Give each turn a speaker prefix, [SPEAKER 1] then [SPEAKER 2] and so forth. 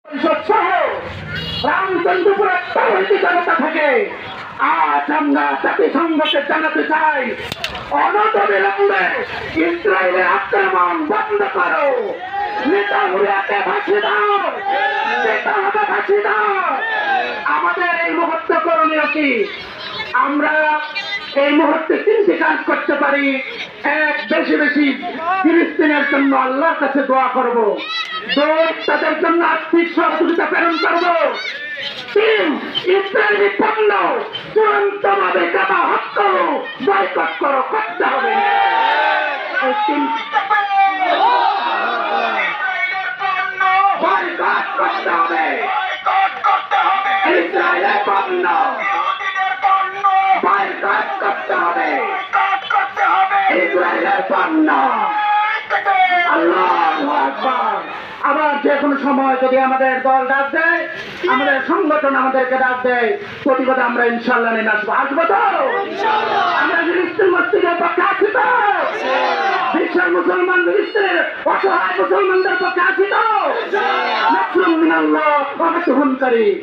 [SPEAKER 1] সহ রামচন্দ্রপুরের তরুণী জনতা থেকে আজ আমরা জাতিসংঘকে জানাতে চাই, অনতিবিলম্বে ইসরায়েলের আক্রমণ বন্ধ করো। নেতানিয়াহুকে ফাঁসি দাও, নেতানিয়াহুকে ফাঁসি দাও। আমাদের এই মুহূর্তে করণীয় কি? আমরা এই মুহূর্তে তিনটি কাজ করতে পারি। এক, বেশি বেশি ফিলিস্তিনের জন্য আল্লাহর কাছে দোয়া করব। দুই, তাদের জন্য আর্থিক সহযোগিতা প্রেরণ করব। তিন, ইসরায়েলি পণ্য চূড়ান্তভাবে কাটা হত্যা করো, বয়কট করো, করতে হবে। এই বয়কট করতে হবে, ইসরায়েলের পণ্য বয়কট করতে হবে, ইসরায়েলের পণ্য। আল্লাহু আকবার। আবার যে কোনো সময় যদি আমাদের দল ডাক দেয়, আমাদের সংগঠন আমাদেরকে ডাক দেয়, প্রতিবাদে আমরা ইনশাল্লাহ নেমে আসবো। আসবো তো? আমরা ফিলিস্তিন মসজিদের পক্ষে আছি তো? বিশ্বের মুসলমান ফিলিস্তিনের অসহায় মুসলমানদের পক্ষে আছি তো? নাসরুম মিনাল্লাহ ওয়া ফাতহুন করিম।